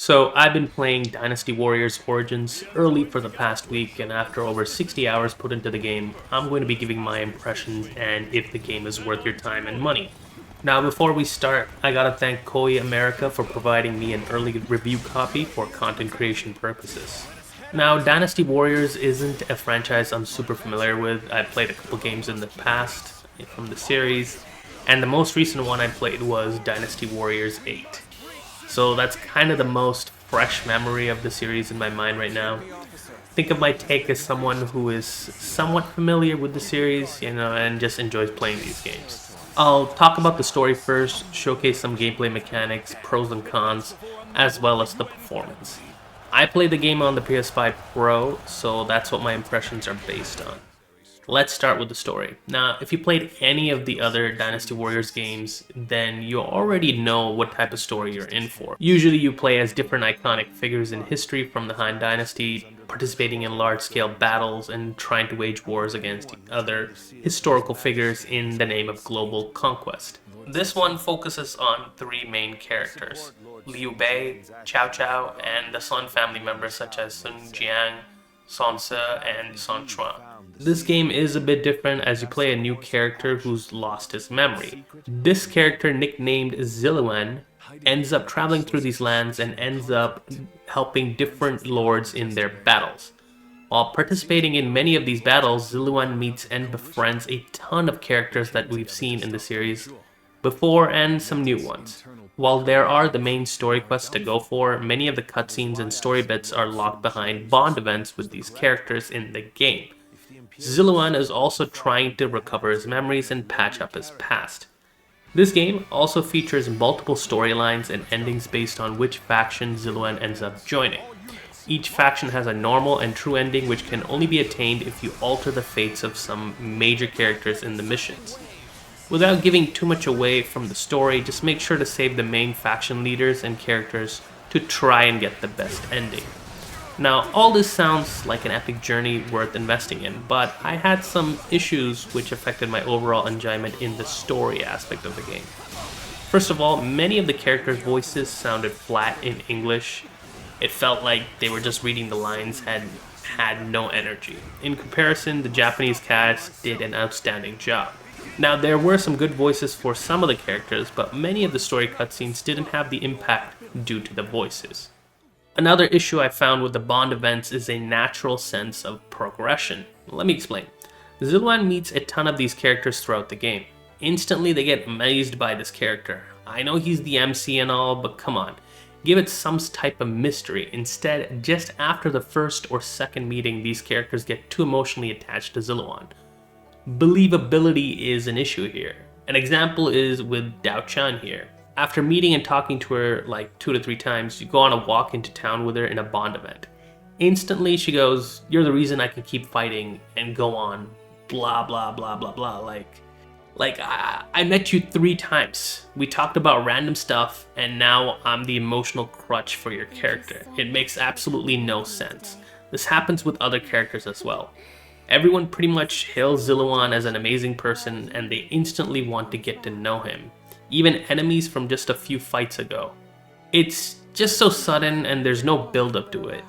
So I've been playing Dynasty Warriors Origins early for the past week, and after over 60 hours put into the game, I'm going to be giving my impressions and if the game is worth your time and money. Now before we start, I gotta thank KOEI America for providing me an early review copy for content creation purposes. Now Dynasty Warriors isn't a franchise I'm super familiar with. I played a couple games in the past from the series, and the most recent one I played was Dynasty Warriors 8. So that's kind of the most fresh memory of the series in my mind right now. Think of my take as someone who is somewhat familiar with the series, and just enjoys playing these games. I'll talk about the story first, showcase some gameplay mechanics, pros and cons, as well as the performance. I played the game on the PS5 Pro, so that's what my impressions are based on. Let's start with the story. Now, if you played any of the other Dynasty Warriors games, then you already know what type of story you're in for. Usually you play as different iconic figures in history from the Han Dynasty, participating in large-scale battles and trying to wage wars against other historical figures in the name of global conquest. This one focuses on three main characters: Liu Bei, Cao Cao, and the Sun family members such as Sun Jiang, Sun Ce, and Sun Quan. This game is a bit different as you play a new character who's lost his memory. This character, nicknamed Ziluan, ends up traveling through these lands and ends up helping different lords in their battles. While participating in many of these battles, Ziluan meets and befriends a ton of characters that we've seen in the series before and some new ones. While there are the main story quests to go for, many of the cutscenes and story bits are locked behind bond events with these characters in the game. Ziluan is also trying to recover his memories and patch up his past. This game also features multiple storylines and endings based on which faction Ziluan ends up joining. Each faction has a normal and true ending which can only be attained if you alter the fates of some major characters in the missions. Without giving too much away from the story, just make sure to save the main faction leaders and characters to try and get the best ending. Now, all this sounds like an epic journey worth investing in, but I had some issues which affected my overall enjoyment in the story aspect of the game. First of all, many of the characters' voices sounded flat in English. It felt like they were just reading the lines and had no energy. In comparison, the Japanese cast did an outstanding job. Now, there were some good voices for some of the characters, but many of the story cutscenes didn't have the impact due to the voices. Another issue I found with the bond events is a natural sense of progression. Let me explain. Ziluan meets a ton of these characters throughout the game. Instantly they get amazed by this character. I know he's the MC and all, but come on. Give it some type of mystery. Instead, just after the first or second meeting, these characters get too emotionally attached to Ziluan. Believability is an issue here. An example is with Dao Chan here. After meeting and talking to her like 2 to 3 times, you go on a walk into town with her in a bond event. Instantly she goes, "You're the reason I can keep fighting," and go on, blah blah blah blah blah, like I met you 3 times. We talked about random stuff and now I'm the emotional crutch for your character. It makes absolutely no sense. This happens with other characters as well. Everyone pretty much hails Ziluan as an amazing person and they instantly want to get to know him. Even enemies from just a few fights ago. It's just so sudden and there's no build up to it.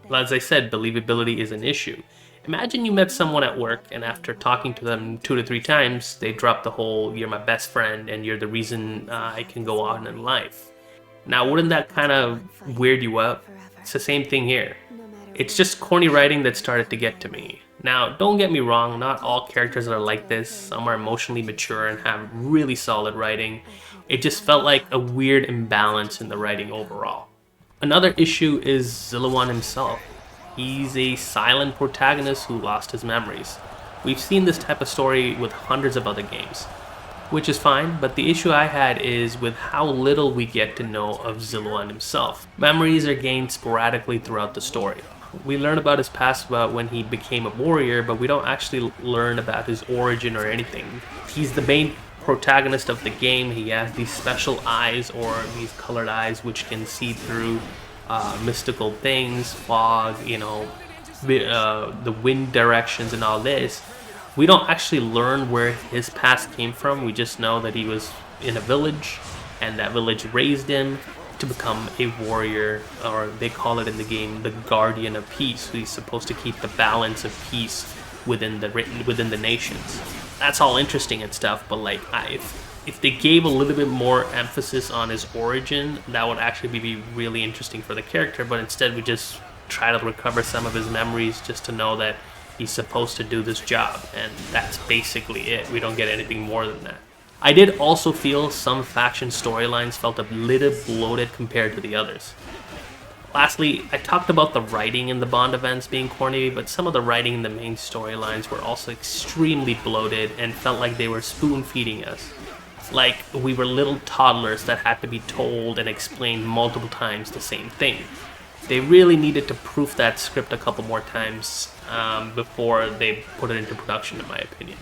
As I said, believability is an issue. Imagine you met someone at work and after talking to them 2 to 3 times, they drop the whole "you're my best friend and you're the reason I can go on in life." Now, wouldn't that kind of weird you out? It's the same thing here. It's just corny writing that started to get to me. Now, don't get me wrong, not all characters are like this. Some are emotionally mature and have really solid writing. It just felt like a weird imbalance in the writing overall. Another issue is Ziluan himself. He's a silent protagonist who lost his memories. We've seen this type of story with hundreds of other games, which is fine, but the issue I had is with how little we get to know of Ziluan himself. Memories are gained sporadically throughout the story. We learn about his past, about when he became a warrior, but we don't actually learn about his origin or anything. He's the main protagonist of the game. He has these special eyes, or these colored eyes, which can see through mystical things, fog, the wind directions and all this. We don't actually learn where his past came from. We just know that he was in a village and that village raised him to become a warrior, or they call it in the game the guardian of peace, who's supposed to keep the balance of peace within the nations. That's all interesting and stuff, but like if they gave a little bit more emphasis on his origin, that would actually be really interesting for the character. But instead we just try to recover some of his memories just to know that he's supposed to do this job, and that's basically it. We don't get anything more than that. I did also feel some faction storylines felt a little bloated compared to the others. Lastly, I talked about the writing in the Bond events being corny, but some of the writing in the main storylines were also extremely bloated and felt like they were spoon-feeding us. Like we were little toddlers that had to be told and explained multiple times the same thing. They really needed to proof that script a couple more times before they put it into production, in my opinion.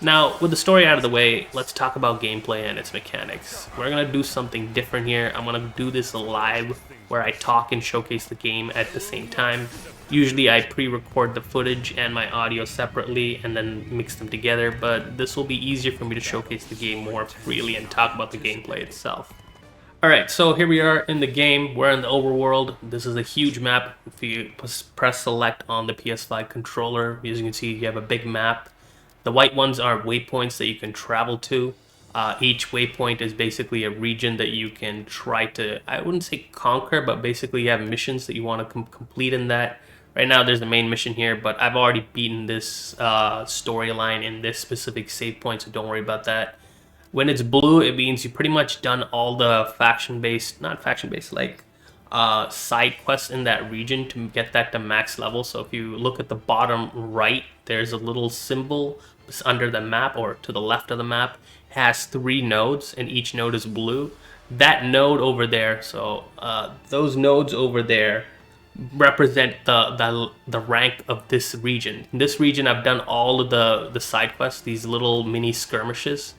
Now, with the story out of the way, let's talk about gameplay and its mechanics. We're going to do something different here. I'm going to do this live, where I talk and showcase the game at the same time. Usually I pre-record the footage and my audio separately and then mix them together, but this will be easier for me to showcase the game more freely and talk about the gameplay itself. Alright, so here we are in the game. We're in the overworld. This is a huge map. If you press select on the PS5 controller, as you can see, you have a big map. The white ones are waypoints that you can travel to. Each waypoint is basically a region that you can try to, I wouldn't say conquer, but basically you have missions that you want to complete in that. Right now there's the main mission here, but I've already beaten this storyline in this specific save point, so don't worry about that. When it's blue, it means you pretty much done all the side quests in that region to get that to max level. So if you look at the bottom right, there's a little symbol under the map, or to the left of the map, has 3 nodes, and each node is blue. That node over there, so those nodes over there represent the rank of this region. In this region, I've done all of the side quests, these little mini skirmishes.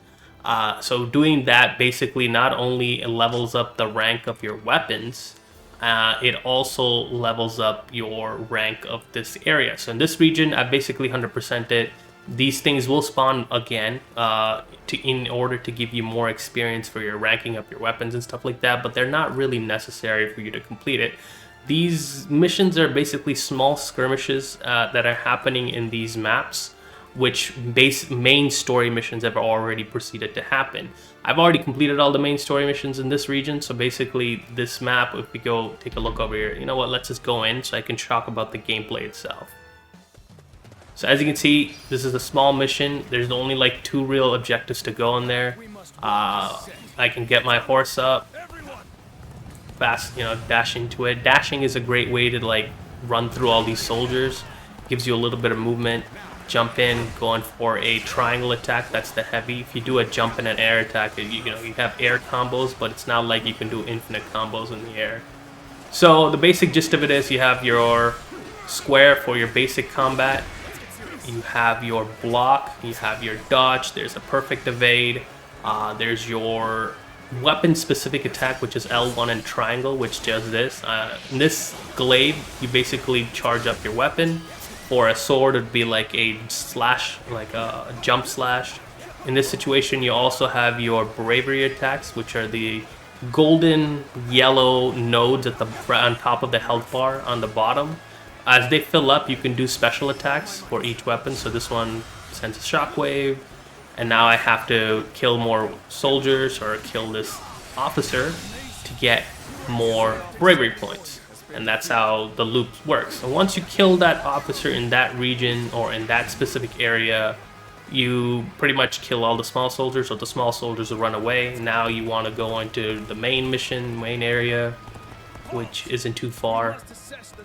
So doing that basically not only levels up the rank of your weapons, it also levels up your rank of this area. So in this region, I basically 100%ed it. These things will spawn again in order to give you more experience for your ranking up your weapons and stuff like that, but they're not really necessary for you to complete it. These missions are basically small skirmishes that are happening in these maps, which main story missions have already proceeded to happen. I've already completed all the main story missions in this region, so basically this map, if we go take a look over here, you know what, let's just go in so I can talk about the gameplay itself. So as you can see, this is a small mission. There's only like 2 real objectives to go in there. I can get my horse up, fast, dash into it. Dashing is a great way to like run through all these soldiers. Gives you a little bit of movement. Jump in, going for a triangle attack, that's the heavy. If you do a jump and an air attack, you have air combos, but it's not like you can do infinite combos in the air. So the basic gist of it is you have your square for your basic combat, you have your block, you have your dodge, there's a perfect evade, there's your weapon specific attack, which is L1 and triangle, which does this. In this glaive, you basically charge up your weapon. For a sword, it'd be like a slash, like a jump slash. In this situation, you also have your bravery attacks, which are the golden yellow nodes on top of the health bar on the bottom. As they fill up, you can do special attacks for each weapon. So this one sends a shockwave, and now I have to kill more soldiers or kill this officer to get more bravery points. And that's how the loop works. So once you kill that officer in that region or in that specific area, you pretty much kill all the small soldiers, so the small soldiers will run away. Now you want to go into the main mission, main area, which isn't too far.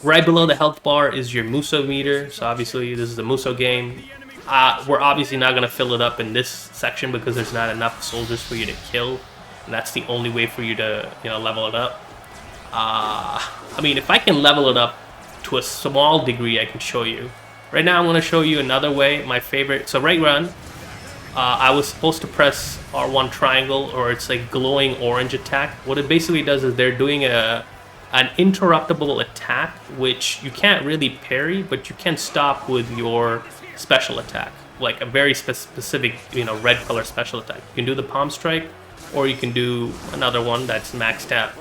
Right below the health bar is your Muso meter. So obviously this is a Muso game. We're obviously not going to fill it up in this section because there's not enough soldiers for you to kill. And that's the only way for you to level it up. I mean, if I can level it up to a small degree, I can show you. Right now, I'm going to show you another way, my favorite. So right run, I was supposed to press R1 triangle, or it's like glowing orange attack. What it basically does is they're doing an interruptible attack, which you can't really parry, but you can stop with your special attack, like a very specific, red color special attack. You can do the palm strike, or you can do another one that's maxed out.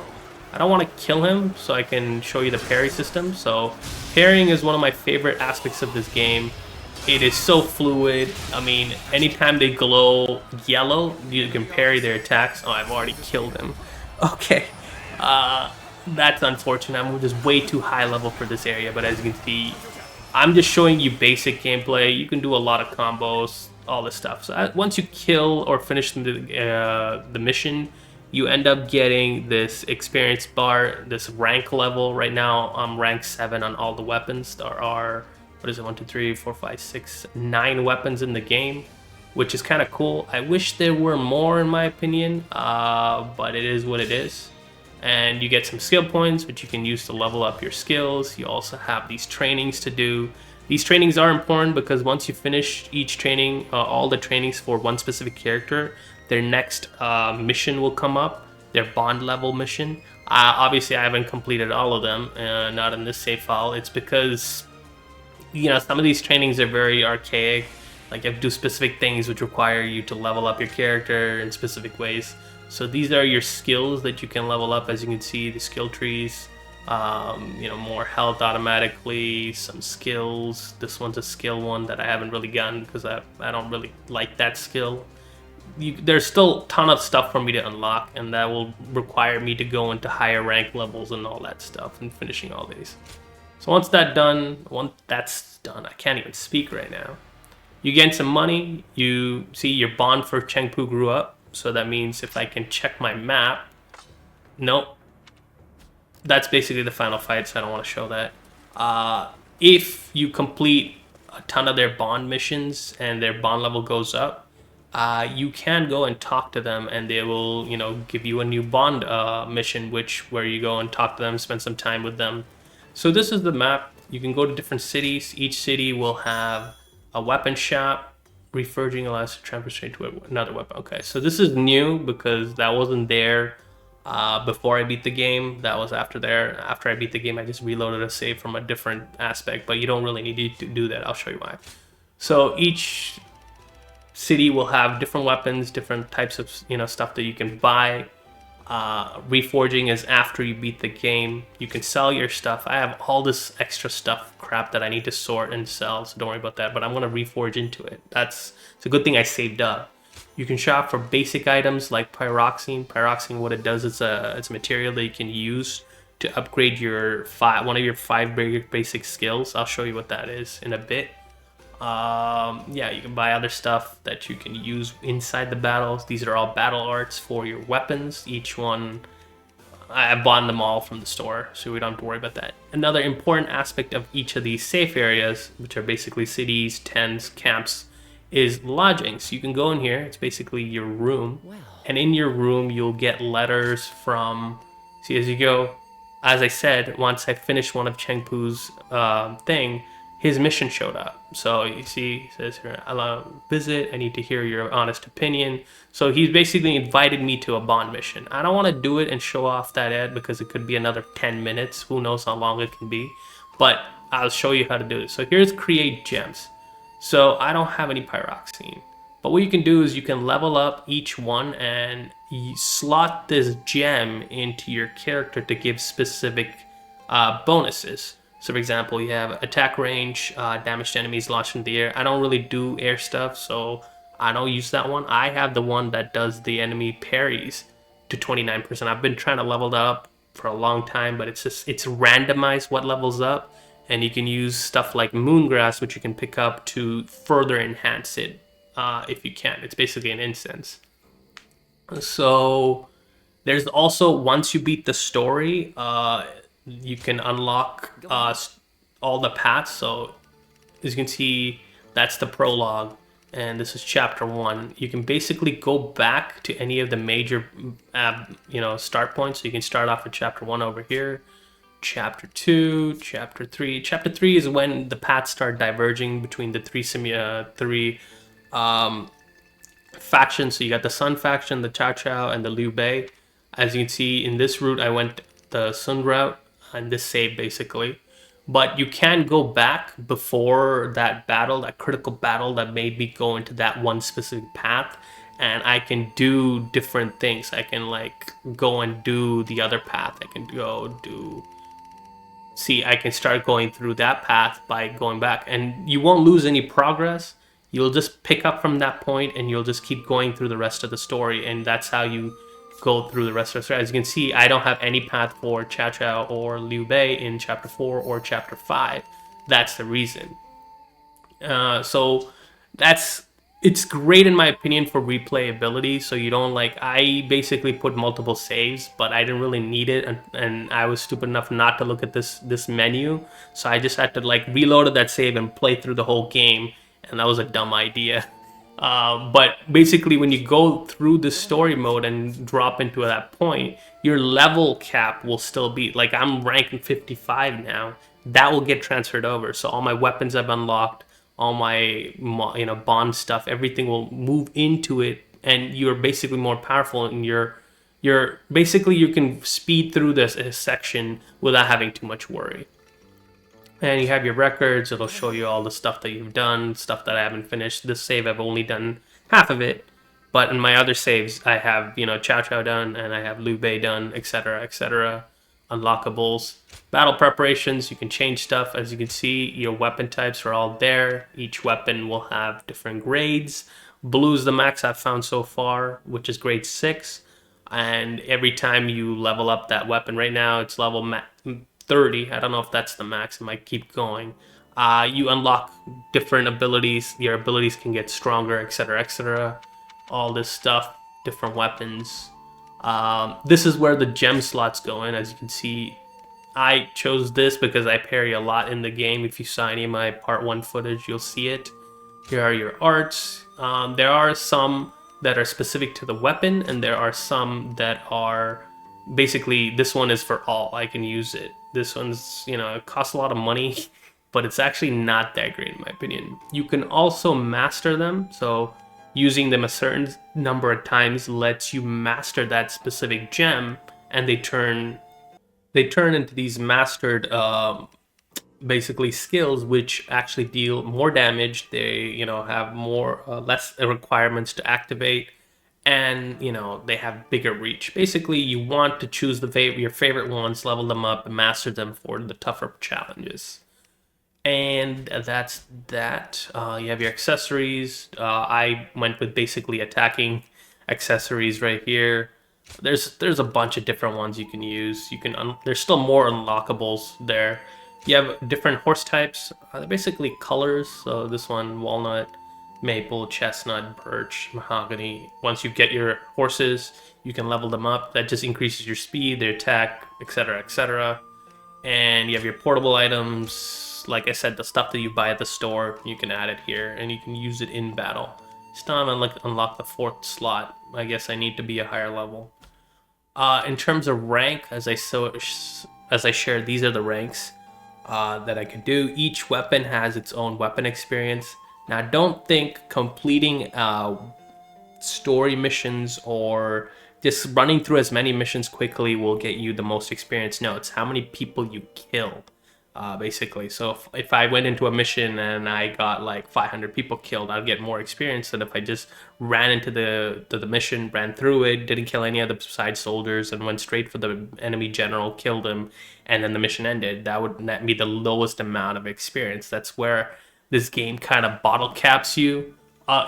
I don't want to kill him, so I can show you the parry system. So parrying is one of my favorite aspects of this game. It is so fluid. I mean, anytime they glow yellow, you can parry their attacks. Oh, I've already killed him. Okay. That's unfortunate. I'm just way too high level for this area, but as you can see, I'm just showing you basic gameplay. You can do a lot of combos, all this stuff. So once you kill or finish the mission, you end up getting this experience bar, this rank level. Right now, I'm rank 7 on all the weapons. There are, what is it, 1, 2, 3, 4, 5, 6, 9 weapons in the game, which is kind of cool. I wish there were more, in my opinion, but it is what it is. And you get some skill points, which you can use to level up your skills. You also have these trainings to do. These trainings are important because once you finish each training, all the trainings for one specific character, their next mission will come up, their bond level mission. Obviously, I haven't completed all of them, not in this save file. It's because, you know, some of these trainings are very archaic. Like, you have to do specific things which require you to level up your character in specific ways. So these are your skills that you can level up. As you can see, the skill trees, you know, more health automatically, some skills. This one's a skill one that I haven't really gotten because I don't really like that skill. There's still a ton of stuff for me to unlock, and that will require me to go into higher rank levels and all that stuff and finishing all these. So once that's done, I can't even speak right now. You gain some money. You see your bond for Chengpu grew up. So that means if I can check my map, nope. That's basically the final fight, so I don't want to show that. If you complete a ton of their bond missions and their bond level goes up, you can go and talk to them, and they will, you know, give you a new bond mission, where you go and talk to them, spend some time with them. So this is the map. You can go to different cities. Each city will have a weapon shop. Reforging allows to transfer straight to another weapon. Okay, so this is new because that wasn't there before I beat the game. That was after there. After I beat the game, I just reloaded a save from a different aspect, but you don't really need to do that. I'll show you why. So each city will have different weapons, different types of, you know, stuff that you can buy. Reforging is after you beat the game. You can sell your stuff. I have all this extra stuff crap that I need to sort and sell, so don't worry about that, but I'm gonna reforge into it. It's a good thing I saved up. You can shop for basic items like pyroxene. Pyroxene, what it does is it's a material that you can use to upgrade one of your 5 basic skills. I'll show you what that is in a bit. Yeah, you can buy other stuff that you can use inside the battles. These are all battle arts for your weapons. Each one, I bought them all from the store, so we don't have to worry about that. Another important aspect of each of these safe areas, which are basically cities, tents, camps, is lodging. So you can go in here, it's basically your room, and in your room you'll get letters from, see, as you go, as I said, once I finished one of Chengpu's thing, his mission showed up. So you see, he says here, allow visit, I need to hear your honest opinion. So he's basically invited me to a bond mission. I don't want to do it and show off that ad because it could be another 10 minutes. Who knows how long it can be. But I'll show you how to do it. So here's create gems. So I don't have any pyroxene. But what you can do is you can level up each one and you slot this gem into your character to give specific bonuses. So for example, you have attack range, damage to enemies launched in the air. I don't really do air stuff, so I don't use that one. I have the one that does the enemy parries to 29%. I've been trying to level that up for a long time, but it's randomized what levels up, and you can use stuff like Moongrass, which you can pick up to further enhance it if you can. It's basically an instance. So there's also, once you beat the story, you can unlock all the paths. So as you can see, that's the prologue, and this is chapter 1. You can basically go back to any of the major start points. So you can start off with chapter 1 over here, chapter 2, chapter 3. Chapter 3 is when the paths start diverging between the three factions. So you got the Sun faction, the Cao Cao, and the Liu Bei. As you can see, in this route I went the Sun route, and this save basically. But you can go back before that battle, that critical battle that made me go into that one specific path, and I can do different things. I can like go and do the other path. I can go do see, I can start going through that path by going back, and you won't lose any progress. You'll just pick up from that point, and you'll just keep going through the rest of the story, and that's how you go through the rest of the story. As you can see, I don't have any path for Chao Chao or Liu Bei in Chapter 4 or Chapter 5. That's the reason. So that's it's great in my opinion for replayability. So you don't like I basically put multiple saves, but I didn't really need it, and I was stupid enough not to look at this menu. So I just had to like reload that save and play through the whole game, and that was a dumb idea. But basically, when you go through the story mode and drop into that point, your level cap will still be like I'm ranking 55 now. That will get transferred over. So all my weapons I've unlocked, all my bond stuff, everything will move into it, and you're basically more powerful. And you're basically you can speed through this section without having too much worry. And you have your records. It'll show you all the stuff that you've done, stuff that I haven't finished. This save I've only done half of it, but in my other saves I have Chao Chao done, and I have Liu Bei done, etc., etc. Unlockables, battle preparations. You can change stuff. As you can see, your weapon types are all there. Each weapon will have different grades. Blue is the max I've found so far, which is grade 6. And every time you level up that weapon, right now it's level 30. I don't know if that's the max. It might keep going. You unlock different abilities. Your abilities can get stronger, etc., etc. All this stuff, different weapons. This is where the gem slots go in. As you can see, I chose this because I parry a lot in the game. If you saw any of my part 1 footage, you'll see it. Here are your arts. There are some that are specific to the weapon, and there are some that are basically, this one is for all. I can use it. This one's, it costs a lot of money, but it's actually not that great in my opinion. You can also master them. So using them a certain number of times lets you master that specific gem, and they turn into these mastered basically skills, which actually deal more damage. They have more less requirements to activate, and they have bigger reach. Basically, you want to choose your favorite ones, level them up, and master them for the tougher challenges. And that's that. You have your accessories. I went with basically attacking accessories right here. There's a bunch of different ones you can use. There's still more unlockables there. You have different horse types. They're basically colors. So this one, walnut, maple, chestnut, birch, mahogany. Once you get your horses, you can level them up. That just increases your speed, their attack, etc., etc. And you have your portable items. Like I said, the stuff that you buy at the store, you can add it here, and you can use it in battle. Still haven't unlocked the 4th slot. I guess I need to be a higher level. In terms of rank, as I shared, these are the ranks that I could do. Each weapon has its own weapon experience. Now, don't think completing story missions or just running through as many missions quickly will get you the most experience. No, it's how many people you kill, basically. So if I went into a mission and I got like 500 people killed, I'd get more experience than if I just ran into the mission, ran through it, didn't kill any other side soldiers, and went straight for the enemy general, killed him, and then the mission ended. That would be the lowest amount of experience. That's where this game kind of bottle caps you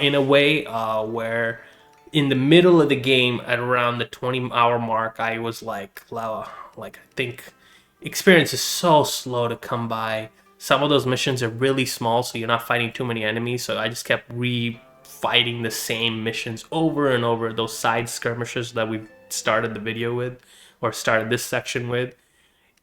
in a way, where in the middle of the game at around the 20-hour mark, I was like I think experience is so slow to come by. Some of those missions are really small, so you're not fighting too many enemies. So I just kept fighting the same missions over and over. Those side skirmishes that we started the video with, or started this section with.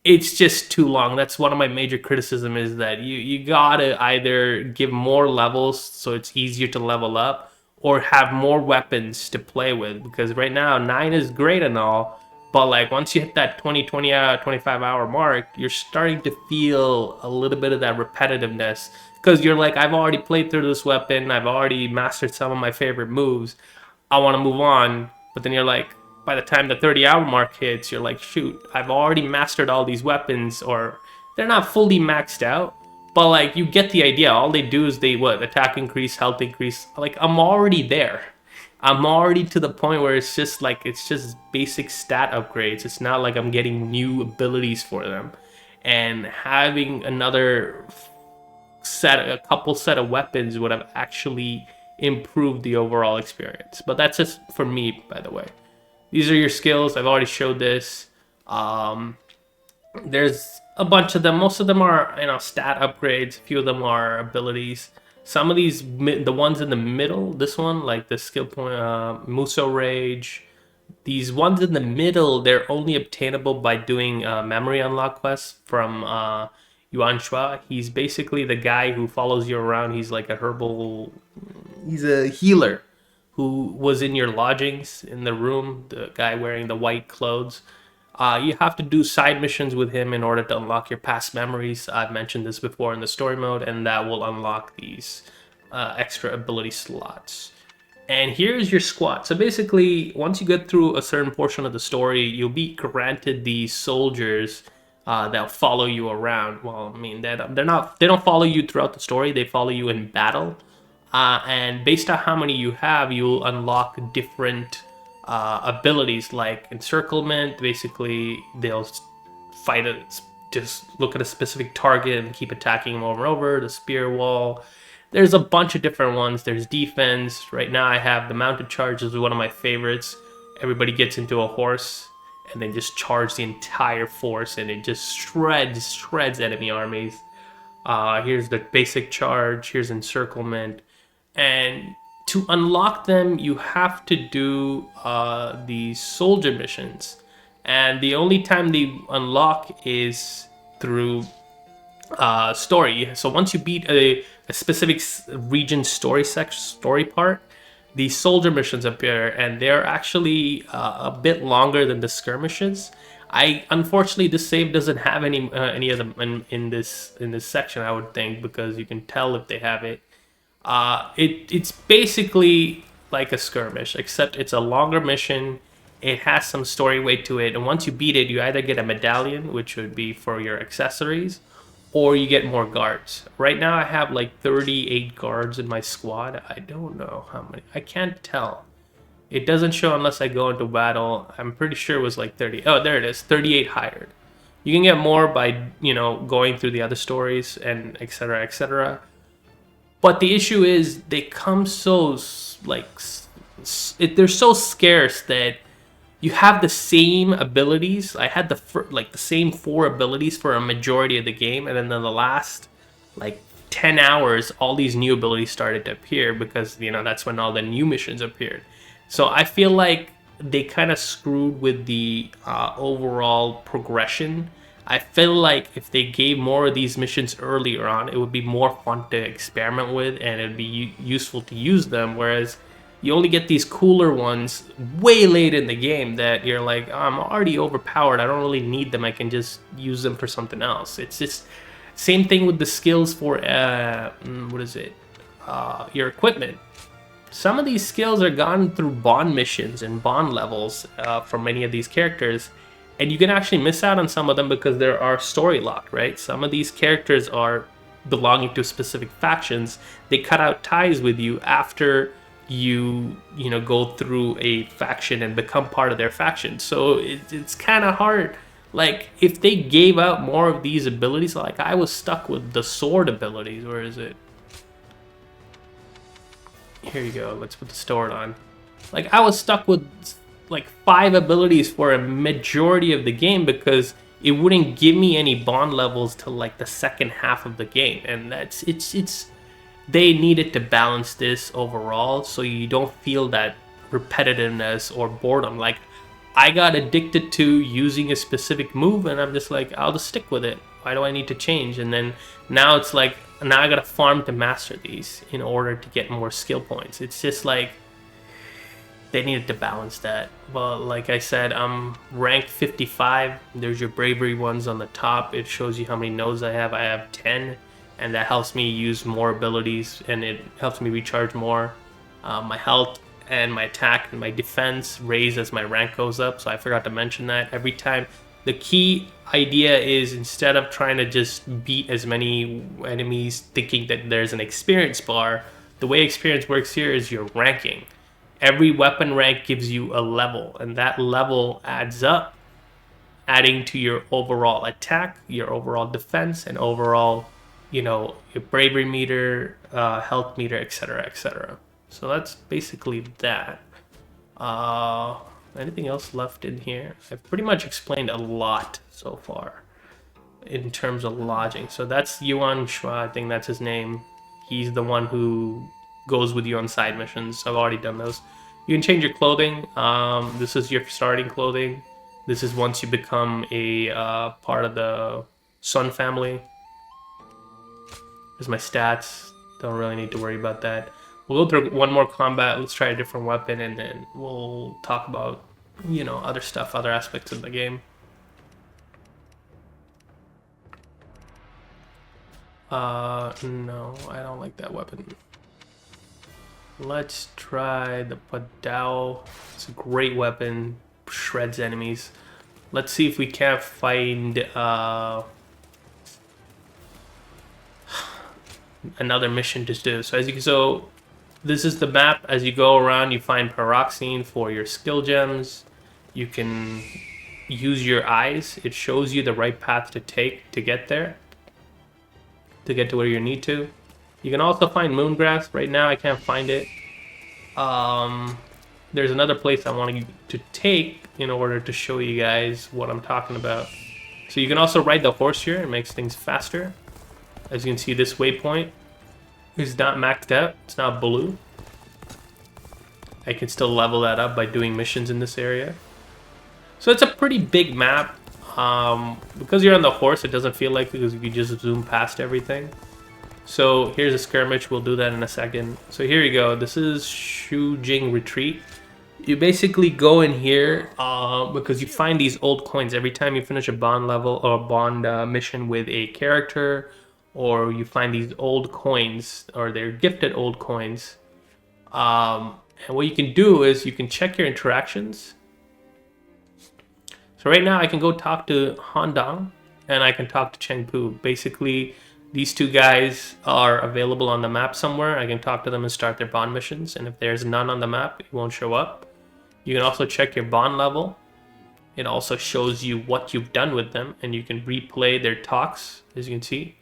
It's just too long. That's one of my major criticism, is that you gotta either give more levels so it's easier to level up, or have more weapons to play with. Because right now 9 is great and all, but like once you hit that 25-hour mark, you're starting to feel a little bit of that repetitiveness, because you're like, I've already played through this weapon, I've already mastered some of my favorite moves, I want to move on. But then you're like, by the time the 30-hour mark hits, you're like, shoot, I've already mastered all these weapons, or they're not fully maxed out, but like you get the idea. All they do is attack increase, health increase. Like I'm already there. I'm already to the point where it's just basic stat upgrades. It's not like I'm getting new abilities for them. And having a couple set of weapons would have actually improved the overall experience. But that's just for me, by the way. These are your skills. I've already showed this. There's a bunch of them. Most of them are, stat upgrades. A few of them are abilities. Some of these, the ones in the middle, this one, like the skill point, Muso Rage, these ones in the middle, they're only obtainable by doing memory unlock quests from Yuan Shua. He's basically the guy who follows you around. He's like he's a healer who was in your lodgings in the room, the guy wearing the white clothes. You have to do side missions with him in order to unlock your past memories. I've mentioned this before in the story mode, and that will unlock these extra ability slots. And here's your squad. So basically, once you get through a certain portion of the story, you'll be granted these soldiers that follow you around. Well, I mean, they don't follow you throughout the story. They follow you in battle. And based on how many you have, you'll unlock different abilities like encirclement. Basically, they'll just look at a specific target and keep attacking them over and over. The spear wall. There's a bunch of different ones. There's defense. Right now I have the mounted charge is one of my favorites. Everybody gets into a horse and then just charge the entire force, and it just shreds enemy armies. Here's the basic charge. Here's encirclement. And to unlock them, you have to do these soldier missions. And the only time they unlock is through story. So once you beat a specific region story part, the soldier missions appear, and they're actually a bit longer than the skirmishes. Unfortunately, this save doesn't have any of them in this section, I would think, because you can tell if they have it. It's basically like a skirmish, except it's a longer mission. It has some story weight to it, and once you beat it, you either get a medallion, which would be for your accessories, or you get more guards. Right now I have like 38 guards in my squad. I don't know how many. I can't tell. It doesn't show unless I go into battle. I'm pretty sure it was like 30. Oh, there it is. 38 hired. You can get more by, going through the other stories and etc., etc. But the issue is they come so they're so scarce that you have the same abilities. I had the same 4 abilities for a majority of the game, and then in the last 10 hours, all these new abilities started to appear because that's when all the new missions appeared. So I feel like they kind of screwed with the overall progression. I feel like if they gave more of these missions earlier on, it would be more fun to experiment with, and it'd be useful to use them. Whereas you only get these cooler ones way late in the game that you're like, oh, I'm already overpowered. I don't really need them. I can just use them for something else. It's just same thing with the skills for your equipment. Some of these skills are gone through bond missions and bond levels for many of these characters, and you can actually miss out on some of them because there are story locked, right? Some of these characters are belonging to specific factions. They cut out ties with you after you go through a faction and become part of their faction. So it's kind of hard. Like, if they gave out more of these abilities, like I was stuck with the sword abilities. Where is it? Here you go. Let's put the sword on. Like, I was stuck with 5 abilities for a majority of the game because it wouldn't give me any bond levels till the second half of the game, and it's they needed to balance this overall so you don't feel that repetitiveness or boredom. Like, I got addicted to using a specific move, and I'm just like, I'll just stick with it. Why do I need to change? And then now it's like, now I gotta farm to master these in order to get more skill points. It's just like they needed to balance that. Well, like I said, I'm ranked 55. There's your bravery ones on the top. It shows you how many nodes I have. I have 10, and that helps me use more abilities, and it helps me recharge more. My health and my attack and my defense raise as my rank goes up, so I forgot to mention that. Every time, the key idea is, instead of trying to just beat as many enemies thinking that there's an experience bar, the way experience works here is your ranking. every weapon rank gives you a level, and that level adds up, adding to your overall attack, your overall defense, and overall, you know, your bravery meter, health meter, etc., etc. So that's basically that. Anything else left in here? I've pretty much explained a lot so far in terms of lodging. So that's Yuan Shua, I think that's his name. He's the one who goes with you on side missions. I've already done those. You can change your clothing. This is your starting clothing. This is once you become a part of the Sun family. Here's my stats. Don't really need to worry about that. We'll go through one more combat. Let's try a different weapon, and then we'll talk about, you know, other stuff, other aspects of the game. No, I don't like that weapon. Let's try the Padao. It's a great weapon. Shreds enemies. Let's see if we can't find another mission to do. So this is the map. As you go around, you find Pyroxene for your skill gems. You can use your eyes. It shows you the right path to take to get there, to get to where you need to. You can also find moongrass. Right now I can't find it. There's another place I want to take in order to show you guys what I'm talking about. So you can also ride the horse here. It makes things faster. As you can see, this waypoint is not maxed out. It's not blue. I can still level that up by doing missions in this area. So it's a pretty big map. Because you're on the horse, it doesn't feel like it because you just zoom past everything. So here's a skirmish. We'll do that in a second. So here you go. This is Shujing Retreat. You basically go in here because you find these old coins every time you finish a bond level or a bond mission with a character, or you find these old coins, or they're gifted old coins. And what you can do is you can check your interactions. So right now I can go talk to Handang and I can talk to Chengpu. Basically, these two guys are available on the map somewhere. I can talk to them and start their bond missions. And if there's none on the map, it won't show up. You can also check your bond level. It also shows you what you've done with them, and you can replay their talks, as you can see.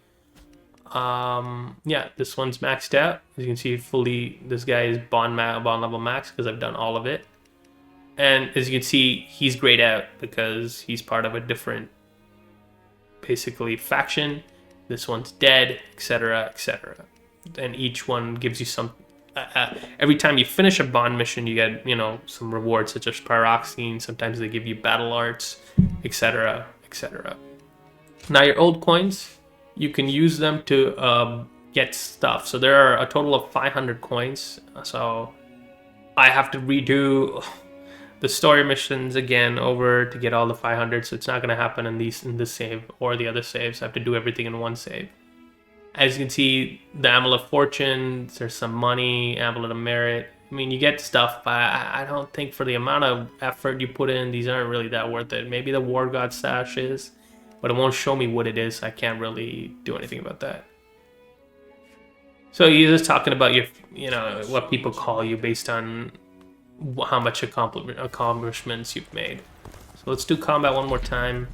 Yeah, this one's maxed out. As you can see, fully, this guy is bond level max because I've done all of it. And as you can see, he's grayed out because he's part of a different, basically, faction. This one's dead, etc., etc. And each one gives you some. Every time you finish a bond mission, you get, you know, some rewards such as Pyroxene. Sometimes they give you battle arts, etc., etc. Now your old coins, you can use them to get stuff. So there are a total of 500 coins. So I have to redo the story missions again over to get all the 500. So it's not going to happen in this save or the other saves. I have to do everything in one save. As you can see, the Amulet of Fortune, there's some money, Amulet of Merit. I mean, you get stuff, but I don't think for the amount of effort you put in, these aren't really that worth it. Maybe the War God Sash is, but it won't show me what it is. I can't really do anything about that. So he's just talking about your, you know, what people call you based on how much accomplishments you've made. So let's do combat one more time.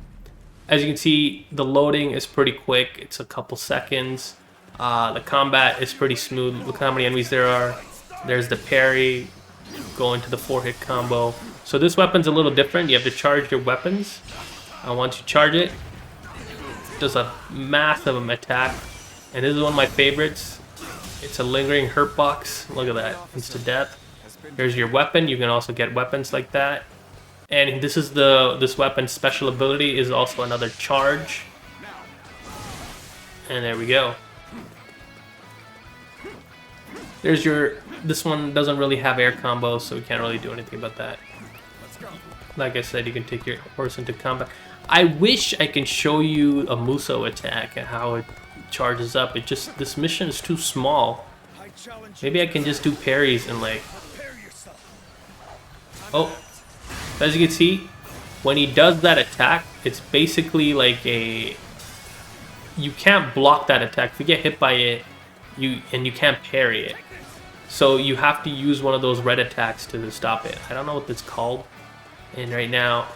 As you can see, the loading is pretty quick. It's a couple seconds. The combat is pretty smooth. Look how many enemies there are. There's the parry, go into the 4-hit combo. So this weapon's a little different. You have to charge your weapons. Once you charge it, it does a massive attack. And this is one of my favorites. It's a lingering hurt box. Look at that, instant death. Here's your weapon. You can also get weapons like that. And this is this weapon's special ability is also another charge. And there we go. There's this one doesn't really have air combos, so we can't really do anything about that. Like I said, you can take your horse into combat. I wish I can show you a Muso attack and how it charges up. This mission is too small. Maybe I can just do parries and like... Oh. As you can see, when he does that attack, it's basically like you can't block that attack. If you get hit by it, you can't parry it. So you have to use one of those red attacks to stop it. I don't know what it's called. And right now,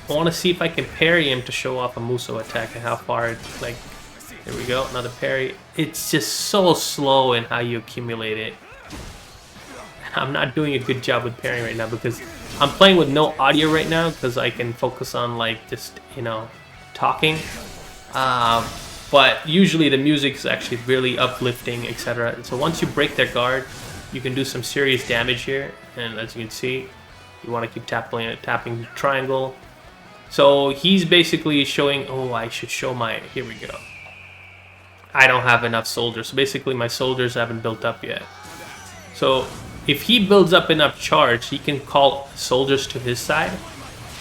I want to see if I can parry him to show off a Muso attack and how far it's like. There we go, another parry. It's just so slow in how you accumulate it. I'm not doing a good job with parrying right now because I'm playing with no audio right now because I can focus on like just, you know, talking. But usually the music is actually really uplifting, etc. So once you break their guard, you can do some serious damage here. And as you can see, you want to keep tapping triangle. So he's basically showing, oh, I should show my, here we go. I don't have enough soldiers. So basically my soldiers haven't built up yet. So if he builds up enough charge, he can call soldiers to his side.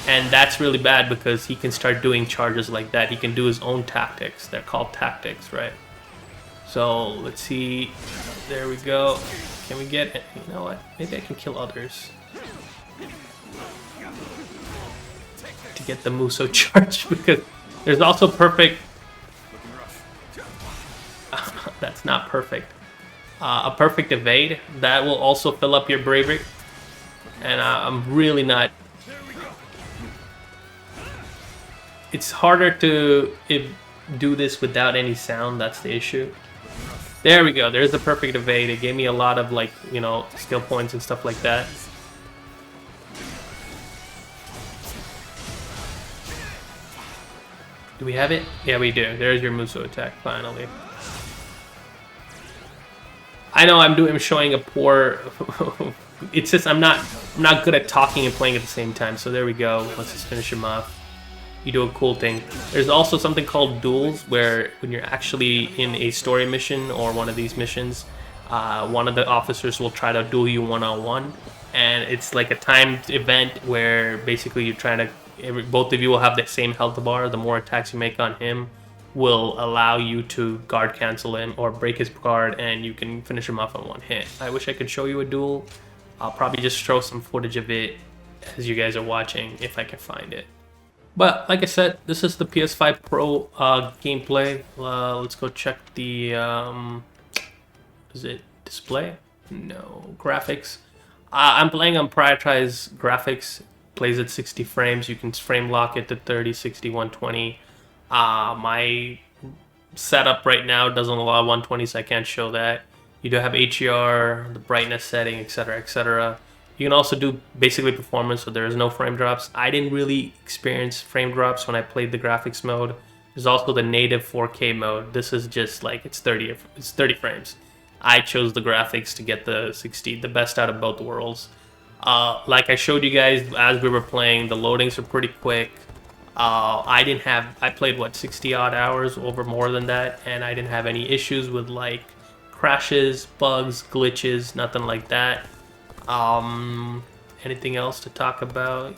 And that's really bad because he can start doing charges like that. He can do his own tactics. They're called tactics, right? So let's see. There we go. Can we get it? You know what? Maybe I can kill others. To get the Muso charge because there's also perfect. That's not perfect. A perfect evade that will also fill up your bravery, and I'm really not. It's harder to do this without any sound. That's the issue. There we go. There's the perfect evade. It gave me a lot of like, you know, skill points and stuff like that. Do we have it? Yeah, we do. There's your Muso attack finally. I know I'm showing a poor. It's just I'm not good at talking and playing at the same time. So there we go. Let's just finish him off. You do a cool thing. There's also something called duels, where when you're actually in a story mission or one of these missions, one of the officers will try to duel you one-on-one, and it's like a timed event where basically you're trying to. Both of you will have the same health bar. The more attacks you make on him will allow you to guard cancel him or break his guard, and you can finish him off on one hit. I wish I could show you a duel. I'll probably just show some footage of it as you guys are watching if I can find it. But like I said, this is the PS5 Pro gameplay. Let's go check the is it display? No, graphics. I'm playing on prioritized graphics. Plays at 60 frames. You can frame lock it to 30, 60, 120. My setup right now doesn't allow 120, so I can't show that. You do have HDR, the brightness setting, etc., etc. You can also do basically performance, so there is no frame drops. I didn't really experience frame drops when I played the graphics mode. There's also the native 4K mode. This is just like it's 30 frames. I chose the graphics to get the 60, the best out of both worlds. Like I showed you guys as we were playing, the loadings are pretty quick. I played what 60 odd hours, over more than that, and I didn't have any issues with like crashes, bugs, glitches, nothing like that. Anything else to talk about?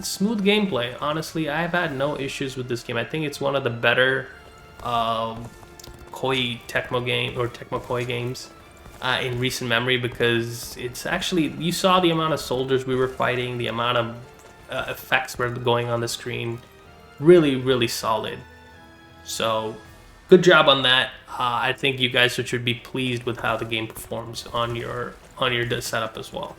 Smooth gameplay. Honestly, I've had no issues with this game. I think it's one of the better KOEI Tecmo KOEI games in recent memory, because it's actually, you saw the amount of soldiers we were fighting, the amount of effects were going on the screen. Really, really solid. So good job on that. I think you guys should be pleased with how the game performs on your setup as well.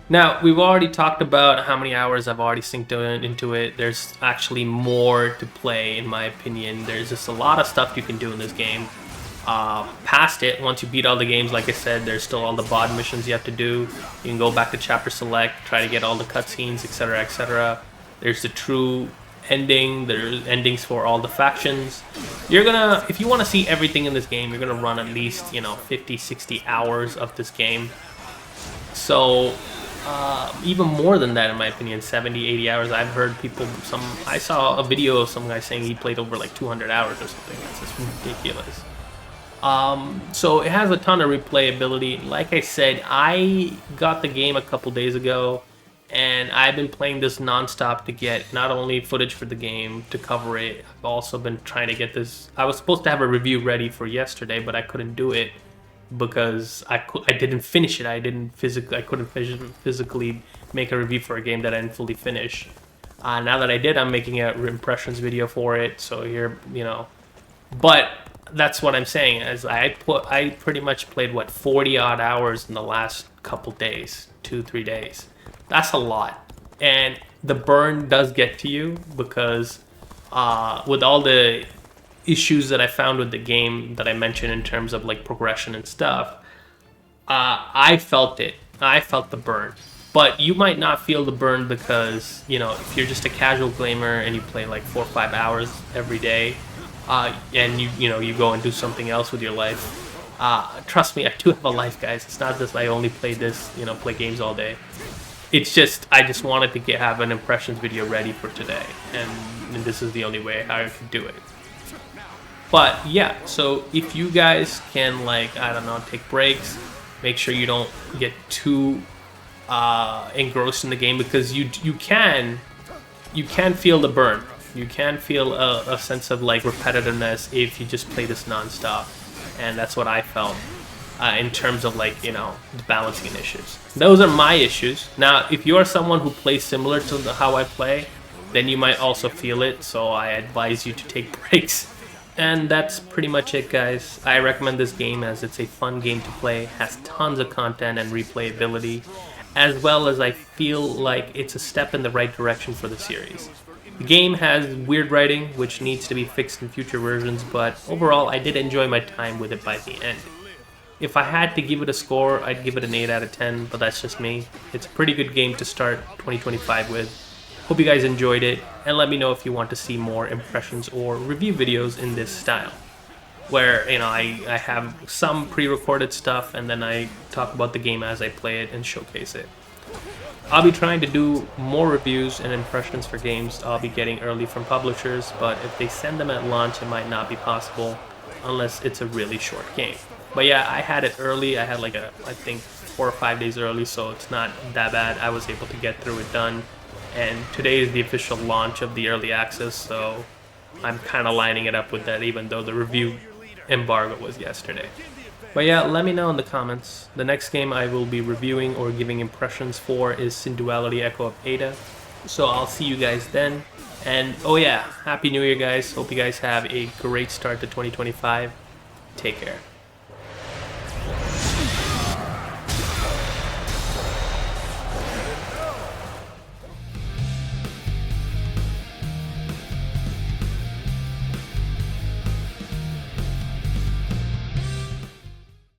Now, we've already talked about how many hours I've already synced into it. There's actually more to play, in my opinion. There's just a lot of stuff you can do in this game. Past it, once you beat all the games, like I said, there's still all the bod missions you have to do. You can go back to chapter select, try to get all the cutscenes, etc., etc. There's the true ending. There's endings for all the factions. If you want to see everything in this game, you're gonna run at least 50, 60 hours of this game. So even more than that, in my opinion, 70, 80 hours. I've heard people, I saw a video of some guy saying he played over like 200 hours or something. That's just ridiculous. So it has a ton of replayability. Like I said, I got the game a couple days ago, and I've been playing this non-stop to get not only footage for the game to cover it. I've also been trying to get this. I was supposed to have a review ready for yesterday, but I couldn't do it because I didn't finish it. I couldn't physically make a review for a game that I didn't fully finish. Now that I did, I'm making an impressions video for it. So here, but that's what I'm saying. As I pretty much played what 40 odd hours in the last couple days, 2 3 days. That's a lot, and the burn does get to you because with all the issues that I found with the game that I mentioned in terms of like progression and stuff, I felt it. I felt the burn. But you might not feel the burn because, if you're just a casual gamer and you play like 4 or 5 hours every day, and you go and do something else with your life. Trust me, I do have a life, guys. It's not just I only play this, play games all day. It's just I just wanted to have an impressions video ready for today, and this is the only way I could do it. But yeah, so if you guys can, like, I don't know, take breaks, make sure you don't get too engrossed in the game, because you can feel the burn. You can feel a sense of like repetitiveness if you just play this nonstop, and that's what I felt in terms of like the balancing issues. Those are my issues. Now, if you are someone who plays similar to how I play, then you might also feel it. So I advise you to take breaks. And that's pretty much it, guys. I recommend this game as it's a fun game to play, has tons of content and replayability, as well as I feel like it's a step in the right direction for the series. The game has weird writing, which needs to be fixed in future versions, but overall I did enjoy my time with it by the end. If I had to give it a score, I'd give it an 8 out of 10, but that's just me. It's a pretty good game to start 2025 with. Hope you guys enjoyed it, and let me know if you want to see more impressions or review videos in this style, where I have some pre-recorded stuff and then I talk about the game as I play it and showcase it. I'll be trying to do more reviews and impressions for games I'll be getting early from publishers, but if they send them at launch, it might not be possible unless it's a really short game. But yeah, I had it early. I had like I think 4 or 5 days early, so it's not that bad. I was able to get through it done. And today is the official launch of the early access, so I'm kind of lining it up with that, even though the review embargo was yesterday. But yeah, let me know in the comments. The next game I will be reviewing or giving impressions for is Synduality Echo of Ada. So I'll see you guys then. And oh yeah, Happy New Year, guys. Hope you guys have a great start to 2025. Take care.